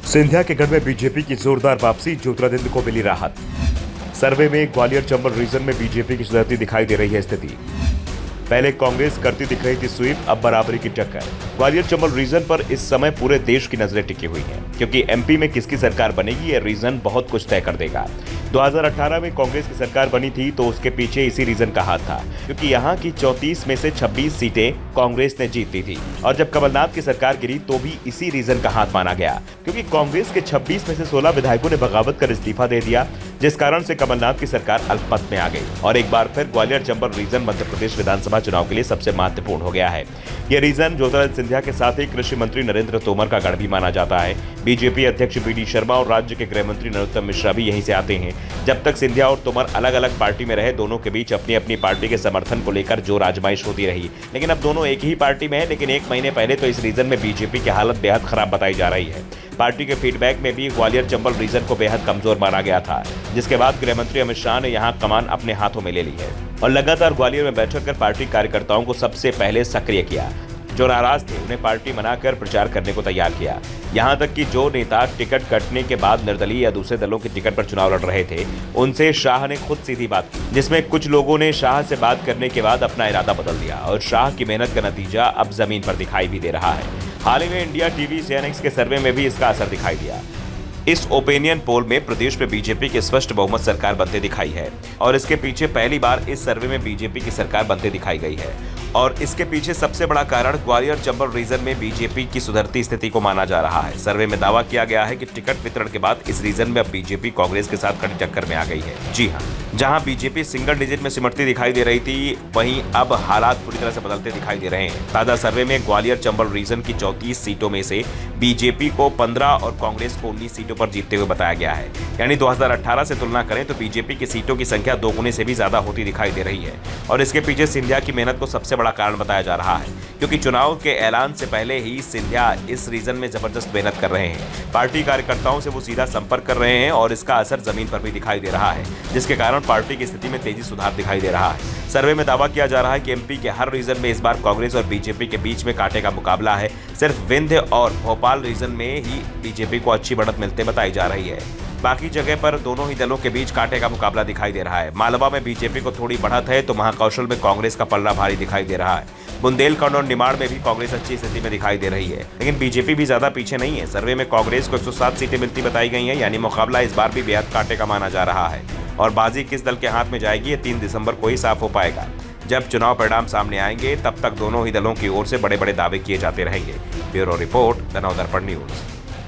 सिंधिया के गढ़ में बीजेपी की जोरदार वापसी, ज्योतिरादित्य को मिली राहत। सर्वे में ग्वालियर चंबल रीजन में बीजेपी की सुधरती दिखाई दे रही है स्थिति। पहले कांग्रेस करती दिख रही थी स्वीप, अब बराबरी की टक्कर। ग्वालियर चंबल रीजन पर इस समय पूरे देश की नजरें टिकी हुई हैं, क्योंकि एमपी में किसकी सरकार बनेगी यह रीजन बहुत कुछ तय कर देगा। 2018 में कांग्रेस की सरकार बनी थी तो उसके पीछे इसी रीजन का हाथ था, क्योंकि यहाँ की 34 में से 26 सीटें कांग्रेस ने जीत ली थी। और जब कमलनाथ की सरकार गिरी तो भी इसी रीजन का हाथ माना गया, क्योंकि कांग्रेस के 26 में से 16 विधायकों ने बगावत कर इस्तीफा दे दिया, जिस कारण से कमलनाथ की सरकार अल्पमत में आ गई। और एक बार फिर ग्वालियर चंबल रीजन मध्य प्रदेश विधानसभा चुनाव के लिए सबसे महत्वपूर्ण हो गया है। यह रीजन ज्योतिरादित्य सिंधिया के साथ ही कृषि मंत्री नरेंद्र तोमर का गढ़ भी माना जाता है। बीजेपी अध्यक्ष बी.डी. शर्मा और राज्य के गृह मंत्री नरोत्तम मिश्रा भी यहीं से आते हैं। जब तक सिंधिया और तोमर अलग अलग पार्टी में रहे, दोनों के बीच अपनी अपनी पार्टी के समर्थन को लेकर जोर आजमाइश होती रही। लेकिन अब दोनों एक ही पार्टी में है, लेकिन एक महीने पहले तो इस रीजन में बीजेपी की हालत बेहद खराब बताई जा रही है। पार्टी के फीडबैक में भी ग्वालियर चंबल रीजन को बेहद कमजोर माना गया था, जिसके बाद गृह मंत्री अमित शाह ने यहां कमान अपने हाथों में ले ली है और लगातार ग्वालियर में बैठक कर पार्टी कार्यकर्ताओं को सबसे पहले सक्रिय किया। जो नाराज थे उन्हें पार्टी मनाकर प्रचार करने को तैयार किया। यहां तक कि जो नेता टिकट कटने के बाद निर्दलीय या दूसरे दलों के टिकट पर चुनाव लड़ रहे थे, उनसे शाह ने खुद सीधी बात की, जिसमें कुछ लोगों ने शाह से बात करने के बाद अपना इरादा बदल दिया और शाह की मेहनत का नतीजा अब जमीन पर दिखाई भी दे रहा है। हाल ही में इंडिया टीवी CNX के सर्वे में भी इसका असर दिखाई दिया। इस ओपिनियन पोल में प्रदेश में बीजेपी की स्पष्ट बहुमत सरकार बनते दिखाई है और इसके पीछे पहली बार इस सर्वे में बीजेपी की सरकार बनते दिखाई गई है। और इसके पीछे सबसे बड़ा कारण ग्वालियर चंबल रीजन में बीजेपी की सुधरती स्थिति को माना जा रहा है। सर्वे में दावा किया गया है कि टिकट वितरण के बाद इस रीजन में अब बीजेपी कांग्रेस के साथ कड़ी टक्कर में आ गई है। जी हां, जहां बीजेपी सिंगल डिजिट में सिमटती दिखाई दे रही थी, वहीं अब हालात पूरी तरह से बदलते दिखाई दे रहे हैं। ताजा सर्वे में ग्वालियर चंबल रीजन की 34 सीटों में से बीजेपी को 15 और कांग्रेस को 19 सीटों पर जीतते हुए बताया गया है। यानी 2018 से तुलना करें तो बीजेपी की सीटों की संख्या 2 गुने से भी ज्यादा होती दिखाई दे रही है। और इसके पीछे सिंधिया की मेहनत को सबसे बड़ा कारण बताया जा रहा है, क्योंकि चुनाव के ऐलान से पहले ही सिंधिया इस रीजन में जबरदस्त मेहनत कर रहे हैं। पार्टी कार्यकर्ताओं से वो सीधा संपर्क कर रहे हैं और इसका असर जमीन पर भी दिखाई दे रहा है, जिसके कारण पार्टी की स्थिति में तेजी सुधार दिखाई दे रहा है। सर्वे में दावा किया जा रहा है कि एमपी के हर रीजन में इस बार कांग्रेस और बीजेपी के बीच में कांटे का मुकाबला है। सिर्फ विंध्य और भोपाल रीजन में ही बीजेपी को अच्छी बढ़त मिलते बताई जा रही है। बाकी जगह पर दोनों ही दलों के बीच कांटे का मुकाबला दिखाई दे रहा है। मालवा में बीजेपी को थोड़ी बढ़त है तो महाकौशल में कांग्रेस का पलड़ा भारी दिखाई दे रहा है। बुंदेलखंड और निमाड़ में भी कांग्रेस अच्छी स्थिति में दिखाई दे रही है, लेकिन बीजेपी भी ज्यादा पीछे नहीं है। सर्वे में कांग्रेस को 107 सीटें मिलती बताई गई हैं, यानी मुकाबला इस बार भी बेहद कांटे का माना जा रहा है। और बाजी किस दल के हाथ में जाएगी ये 3 दिसंबर को ही साफ हो पाएगा। जब चुनाव परिणाम सामने आएंगे तब तक दोनों ही दलों की ओर से बड़े बड़े दावे किए जाते रहेंगे। Bureau report, the Navdarpan news.